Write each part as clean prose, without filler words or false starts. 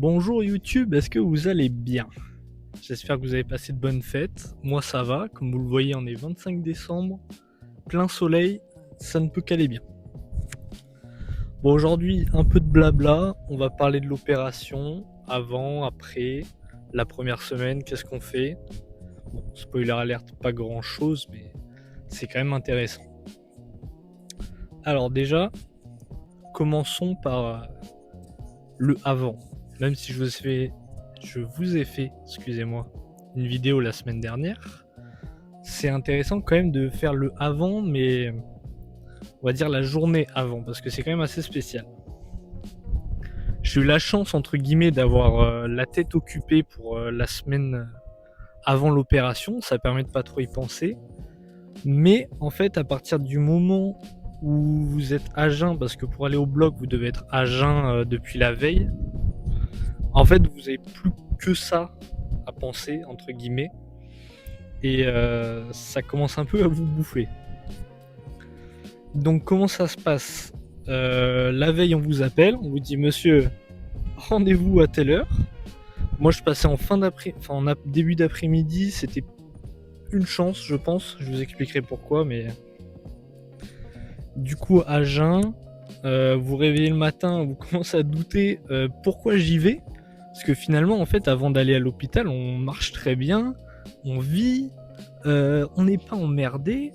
Bonjour YouTube, est-ce que vous allez bien? J'espère que vous avez passé de bonnes fêtes. Moi ça va, comme vous le voyez on est 25 décembre, plein soleil, ça ne peut qu'aller bien. Bon aujourd'hui un peu de blabla, on va parler de l'opération, avant, après, la première semaine, qu'est-ce qu'on fait? Bon, spoiler alerte, pas grand chose, mais c'est quand même intéressant. Alors déjà, commençons par le avant. Même si je vous ai fait, excusez-moi, une vidéo la semaine dernière, c'est intéressant quand même de faire le avant, mais on va dire la journée avant, parce que c'est quand même assez spécial. J'ai eu la chance, entre guillemets, d'avoir la tête occupée pour la semaine avant l'opération, ça permet de pas trop y penser. Mais en fait, à partir du moment où vous êtes à jeun, parce que pour aller au bloc, vous devez être à jeun depuis la veille, en fait, vous avez plus que ça à penser, entre guillemets, et ça commence un peu à vous bouffer. Donc comment ça se passe? La veille, on vous appelle, on vous dit monsieur, rendez-vous à telle heure. Moi, je passais en début d'après-midi, c'était une chance, je pense. Je vous expliquerai pourquoi, mais du coup, à jeun, vous réveillez le matin, vous commencez à douter pourquoi j'y vais. Parce que finalement, en fait, avant d'aller à l'hôpital, on marche très bien, on vit, on n'est pas emmerdé.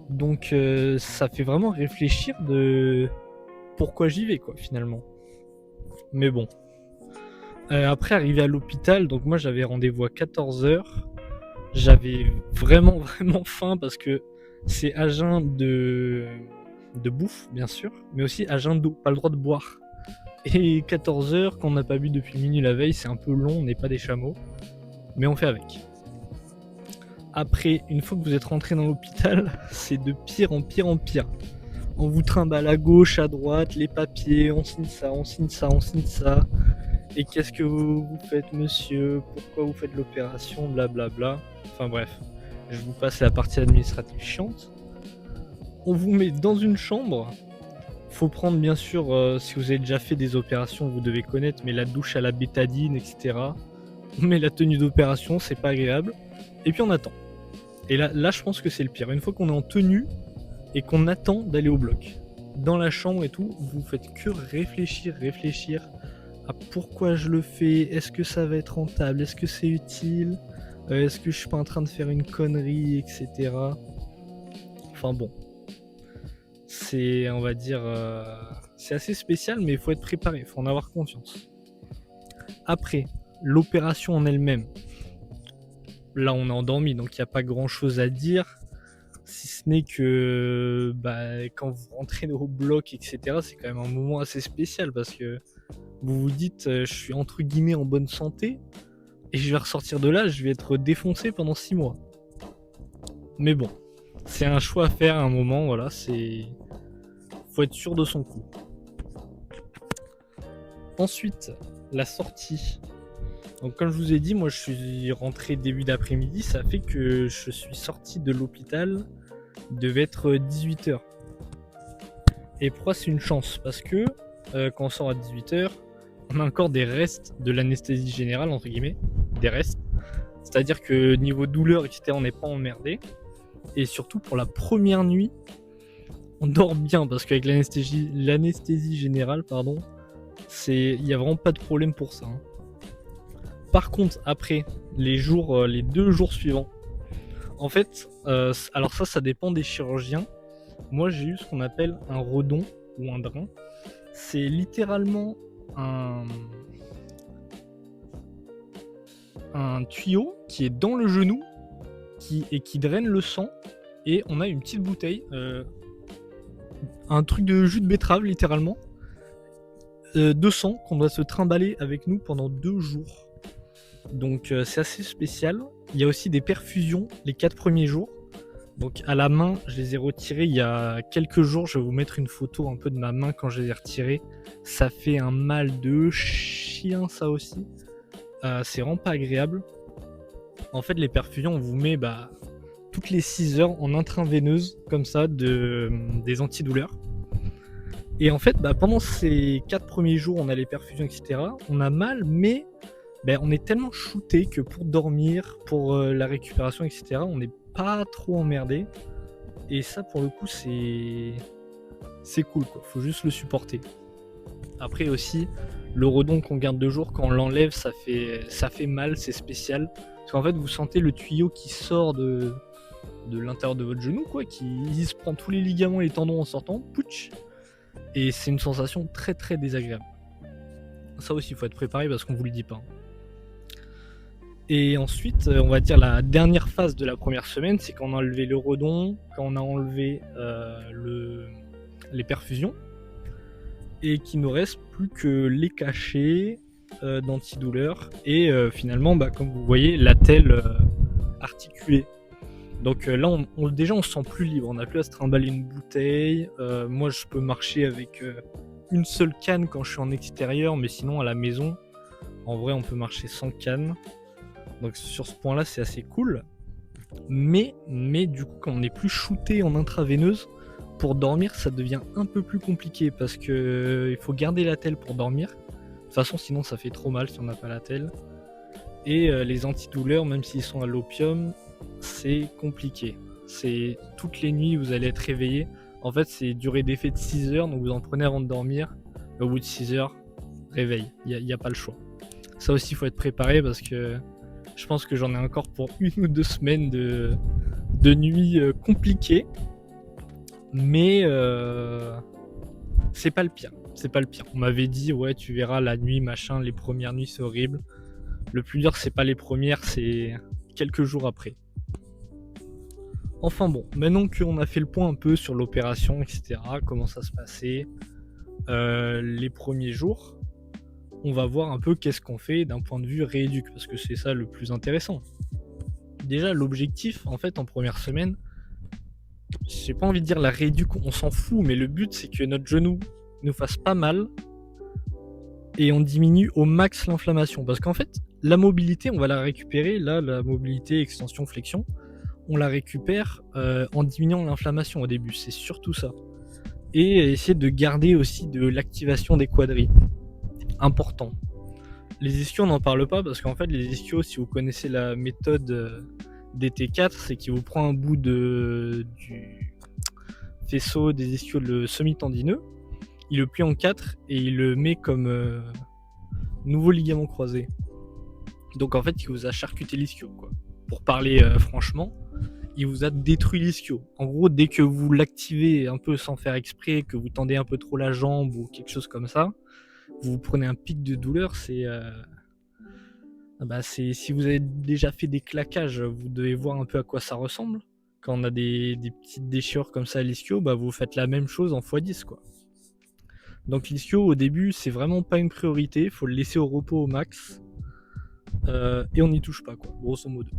Donc ça fait vraiment réfléchir de pourquoi j'y vais, quoi, finalement. Mais bon. Après, arrivé à l'hôpital, donc moi j'avais rendez-vous à 14h. J'avais vraiment, vraiment faim parce que c'est à jeun de bouffe, bien sûr, mais aussi à jeun d'eau, pas le droit de boire. Et 14h, quand on n'a pas bu depuis minuit la veille, c'est un peu long, on n'est pas des chameaux, mais on fait avec. Après, une fois que vous êtes rentré dans l'hôpital, c'est de pire en pire en pire. On vous trimballe à gauche, à droite, les papiers, on signe ça, on signe ça, on signe ça. Et qu'est-ce que vous faites, monsieur? Pourquoi vous faites l'opération? Blablabla. Enfin bref, je vous passe la partie administrative chiante. On vous met dans une chambre. Faut prendre, bien sûr, si vous avez déjà fait des opérations, vous devez connaître, mais la douche à la bétadine, etc. On met la tenue d'opération, c'est pas agréable. Et puis on attend. Et là je pense que c'est le pire. Une fois qu'on est en tenue et qu'on attend d'aller au bloc, dans la chambre et tout, vous faites que réfléchir à pourquoi je le fais, est-ce que ça va être rentable, est-ce que c'est utile, est-ce que je suis pas en train de faire une connerie, etc. Enfin bon, c'est, on va dire, c'est assez spécial, mais il faut être préparé, il faut en avoir confiance. Après, l'opération en elle-même, là on est endormi, donc il n'y a pas grand-chose à dire, si ce n'est que quand vous rentrez au bloc, etc., c'est quand même un moment assez spécial, parce que vous vous dites, je suis entre guillemets en bonne santé, et je vais ressortir de là, je vais être défoncé pendant 6 mois. Mais bon, c'est un choix à faire à un moment, voilà, c'est... Faut être sûr de son coup. Ensuite, la sortie. Donc comme je vous ai dit, moi je suis rentré début d'après-midi, ça fait que je suis sorti de l'hôpital, il devait être 18h. Et pourquoi c'est une chance? Parce que quand on sort à 18h, on a encore des restes de l'anesthésie générale, entre guillemets, des restes. C'est-à-dire que niveau douleur, etc., on n'est pas emmerdé. Et surtout pour la première nuit, on dort bien parce qu'avec l'anesthésie générale, pardon, il y a vraiment pas de problème pour ça. Hein. Par contre, après les 2 jours suivants, en fait, alors ça dépend des chirurgiens. Moi, j'ai eu ce qu'on appelle un redon ou un drain. C'est littéralement un tuyau qui est dans le genou qui draine le sang, et on a une petite bouteille, un truc de jus de betterave littéralement, de sang qu'on doit se trimballer avec nous pendant 2 jours. Donc c'est assez spécial. Il y a aussi des perfusions les 4 premiers jours. Donc à la main, je les ai retirés il y a quelques jours. Je vais vous mettre une photo un peu de ma main quand je les ai retirés. Ça fait un mal de chien, ça aussi. C'est vraiment pas agréable. En fait, les perfusions, on vous met toutes les 6 heures en intraveineuse, comme ça, des antidouleurs. Et en fait, pendant ces 4 premiers jours, on a les perfusions, etc. On a mal, mais on est tellement shooté que pour dormir, pour la récupération, etc., on n'est pas trop emmerdé. Et ça, pour le coup, c'est cool, quoi. Faut juste le supporter. Après aussi, le redon qu'on garde 2 jours, quand on l'enlève, ça fait mal, c'est spécial. Parce qu'en fait, vous sentez le tuyau qui sort de l'intérieur de votre genou, quoi, qui se prend tous les ligaments et les tendons en sortant, pouch. Et c'est une sensation très très désagréable. Ça aussi, il faut être préparé parce qu'on vous le dit pas. Et ensuite, on va dire la dernière phase de la première semaine, c'est quand on a enlevé le redon, quand on a enlevé les perfusions, et qu'il ne nous reste plus que les cachets d'antidouleur et finalement, comme vous voyez, l'attelle articulée. Donc là, déjà, on se sent plus libre. On n'a plus à se trimballer une bouteille. Moi, je peux marcher avec une seule canne quand je suis en extérieur, mais sinon, à la maison, en vrai, on peut marcher sans canne. Donc sur ce point-là, c'est assez cool. Mais du coup, quand on n'est plus shooté en intraveineuse, pour dormir, ça devient un peu plus compliqué parce que il faut garder l'attelle pour dormir. De toute façon, sinon, ça fait trop mal si on n'a pas l'attelle. Et les antidouleurs, même s'ils sont à l'opium, c'est compliqué. C'est toutes les nuits, vous allez être réveillé. En fait, c'est durée d'effet de 6 heures, donc vous en prenez avant de dormir. Et au bout de 6 heures, réveil. Il n'y a pas le choix. Ça aussi, il faut être préparé parce que je pense que j'en ai encore pour 1 ou 2 semaines de nuits compliquées. Mais c'est pas le pire. C'est pas le pire. On m'avait dit, ouais, tu verras la nuit, machin, les premières nuits, c'est horrible. Le plus dur, c'est pas les premières, c'est quelques jours après. Enfin bon, maintenant qu'on a fait le point un peu sur l'opération, etc., comment ça se passait, les premiers jours, on va voir un peu qu'est-ce qu'on fait d'un point de vue rééduc, parce que c'est ça le plus intéressant. Déjà, l'objectif, en fait, en première semaine, j'ai pas envie de dire la rééduc, on s'en fout, mais le but, c'est que notre genou nous fasse pas mal et on diminue au max l'inflammation. Parce qu'en fait, la mobilité, on va la récupérer, là, la mobilité, extension, flexion, on la récupère en diminuant l'inflammation au début, c'est surtout ça. Et essayer de garder aussi de l'activation des quadris. Important. Les ischios, on n'en parle pas parce qu'en fait, les ischios, si vous connaissez la méthode DT4, c'est qu'il vous prend un bout du faisceau des ischios, le semi-tendineux, il le plie en 4 et il le met comme nouveau ligament croisé. Donc en fait, il vous a charcuté l'ischio, quoi. Pour parler franchement, il vous a détruit l'ischio. En gros, dès que vous l'activez un peu sans faire exprès, que vous tendez un peu trop la jambe ou quelque chose comme ça, vous prenez un pic de douleur, c'est si vous avez déjà fait des claquages, vous devez voir un peu à quoi ça ressemble. Quand on a des petites déchirures comme ça à l'ischio, vous faites la même chose en x10, quoi. Donc l'ischio, au début, c'est vraiment pas une priorité, faut le laisser au repos au max. Et on n'y touche pas, quoi, grosso modo.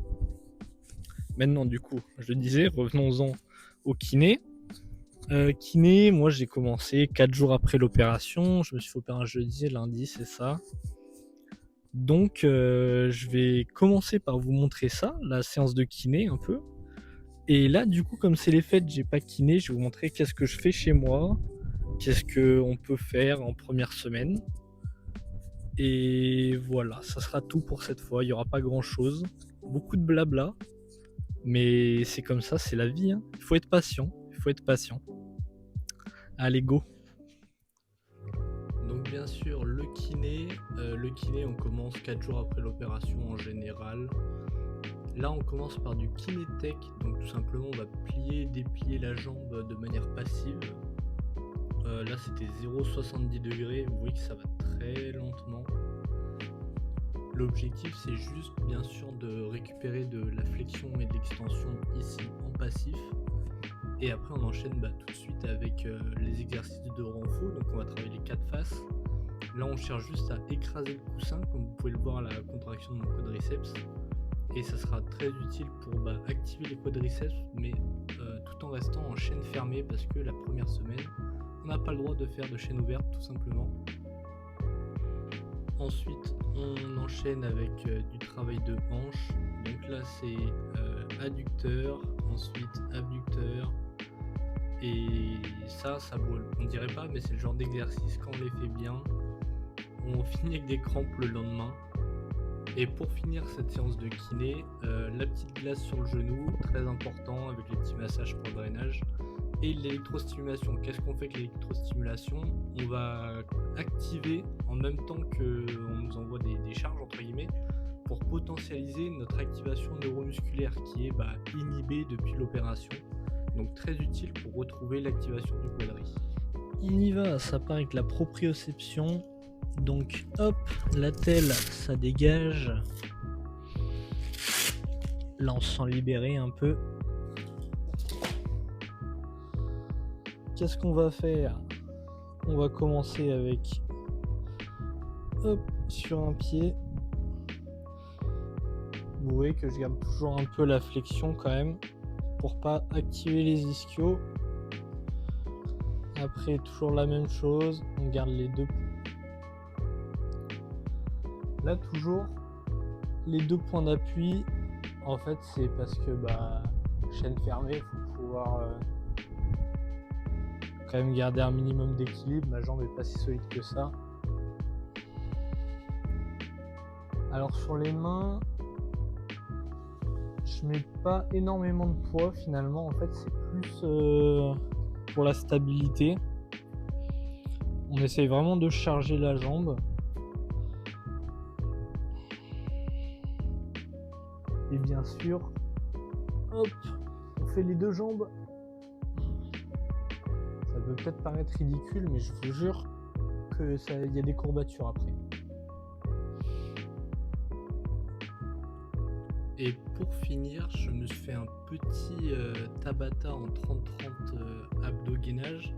Maintenant, du coup, je le disais, revenons-en au kiné. Kiné, moi j'ai commencé 4 jours après l'opération, je me suis fait opérer un jeudi, lundi, c'est ça. Donc je vais commencer par vous montrer ça, la séance de kiné un peu. Et là, du coup, comme c'est les fêtes, j'ai pas kiné, je vais vous montrer qu'est-ce que je fais chez moi, qu'est-ce qu'on peut faire en première semaine. Et voilà, ça sera tout pour cette fois, il n'y aura pas grand-chose. Beaucoup de blabla, mais c'est comme ça, c'est la vie, hein. Il faut être patient, Allez, go. Donc bien sûr, le kiné, on commence 4 jours après l'opération en général. Là, on commence par du kinésitech, donc tout simplement, on va plier, déplier la jambe de manière passive. Là, c'était 0,70 degrés, vous voyez que ça va très lentement. L'objectif, c'est juste, bien sûr, de récupérer de la flexion et de l'extension ici en passif. Et après, on enchaîne tout de suite avec les exercices de renfort. Donc, on va travailler les 4 faces. Là, on cherche juste à écraser le coussin, comme vous pouvez le voir à la contraction de mon quadriceps. Et ça sera très utile pour activer les quadriceps, mais tout en restant en chaîne fermée, parce que la première semaine, on n'a pas le droit de faire de chaîne ouverte, tout simplement. Ensuite, on enchaîne avec du travail de hanche. Donc là, c'est adducteur, ensuite abducteur Et ça brûle. On dirait pas, mais c'est le genre d'exercice, quand on les fait bien, on finit avec des crampes le lendemain. Et pour finir cette séance de kiné, la petite glace sur le genou, très important, avec les petits massages pour le drainage. Et l'électrostimulation. Qu'est-ce qu'on fait avec l'électrostimulation? On va activer en même temps qu'on nous envoie des charges, entre guillemets, pour potentialiser notre activation neuromusculaire qui est inhibée depuis l'opération. Donc très utile pour retrouver l'activation du quadri. On y va, ça part avec la proprioception. Donc hop, l'attelle, ça dégage. Là on se sent libéré un peu. Qu'est-ce qu'on va faire? On va commencer avec hop, sur un pied. Vous voyez que je garde toujours un peu la flexion quand même pour pas activer les ischios. Après toujours la même chose, on garde les deux. Là toujours les deux points d'appui. En fait c'est parce que chaîne fermée, il faut pouvoir quand même garder un minimum d'équilibre. Ma jambe est pas si solide que ça. Alors sur les mains, je mets pas énormément de poids finalement. En fait c'est plus pour la stabilité. On essaye vraiment de charger la jambe. Et bien sûr, hop, on fait les deux jambes. Ça peut peut-être paraître ridicule, mais je vous jure que y a des courbatures après. Et pour finir, je me suis fait un petit Tabata en 30-30 abdos gainage.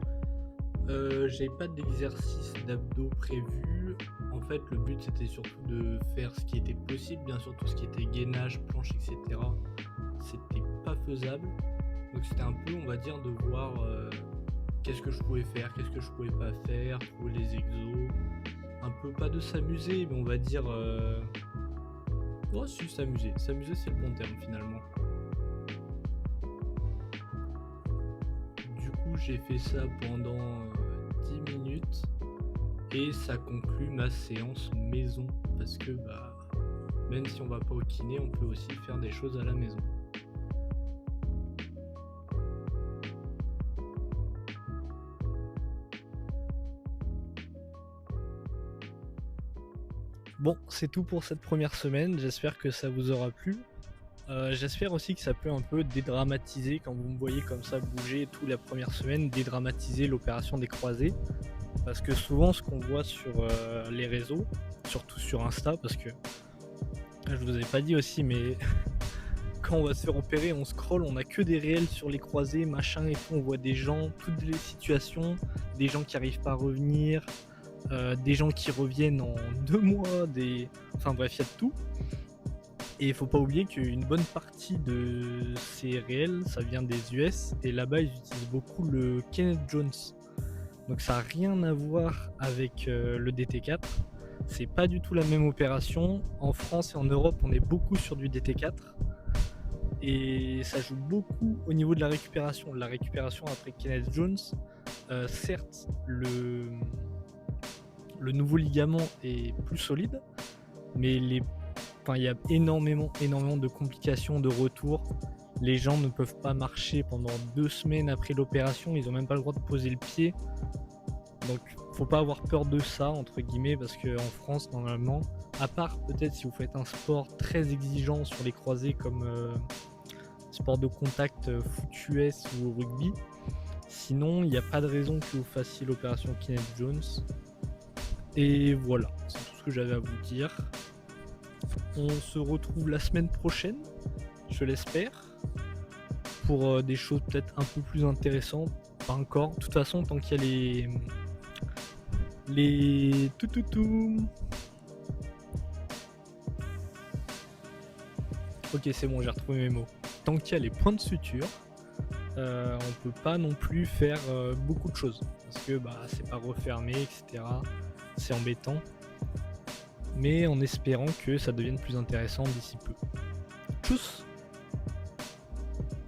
J'avais pas d'exercice d'abdos prévu. En fait, le but c'était surtout de faire ce qui était possible, bien sûr tout ce qui était gainage, planche, etc. C'était pas faisable. Donc c'était un peu, on va dire, de voir qu'est-ce que je pouvais faire, qu'est-ce que je pouvais pas faire, trouver les exos. Un peu pas de s'amuser, mais on va dire... Oh si, s'amuser. S'amuser c'est le bon terme finalement. Du coup j'ai fait ça pendant 10 minutes. Et ça conclut ma séance maison, parce que même si on va pas au kiné, on peut aussi faire des choses à la maison. Bon, c'est tout pour cette première semaine, j'espère que ça vous aura plu. J'espère aussi que ça peut un peu dédramatiser, quand vous me voyez comme ça bouger tout la première semaine, dédramatiser l'opération des croisés. Parce que souvent ce qu'on voit sur les réseaux, surtout sur Insta, parce que je vous avais pas dit aussi, mais quand on va se faire opérer, on scrolle, on a que des réels sur les croisés, machin et tout, on voit des gens, toutes les situations, des gens qui arrivent pas à revenir, des gens qui reviennent en 2 mois, enfin bref, il y a de tout. Et il faut pas oublier qu'une bonne partie de ces réels, ça vient des US, et là-bas ils utilisent beaucoup le Kenneth Jones. Donc ça n'a rien à voir avec le DT4. C'est pas du tout la même opération. En France et en Europe, on est beaucoup sur du DT4. Et ça joue beaucoup au niveau de la récupération. La récupération après Kenneth Jones, certes, le nouveau ligament est plus solide, mais il y a énormément de complications de retour. Les gens ne peuvent pas marcher pendant 2 semaines après l'opération, ils n'ont même pas le droit de poser le pied. Donc faut pas avoir peur de ça, entre guillemets, parce qu'en France, normalement, à part peut-être si vous faites un sport très exigeant sur les croisés comme sport de contact foot US ou rugby, sinon il n'y a pas de raison que vous fassiez l'opération Kenneth Jones. Et voilà, c'est tout ce que j'avais à vous dire. On se retrouve la semaine prochaine, je l'espère, pour des choses peut-être un peu plus intéressantes. Pas encore. De toute façon, tant qu'il y a les Ok, c'est bon, j'ai retrouvé mes mots. Tant qu'il y a les points de suture, on peut pas non plus faire beaucoup de choses. Parce que c'est pas refermé, etc. C'est embêtant. Mais en espérant que ça devienne plus intéressant d'ici peu. Tchuss!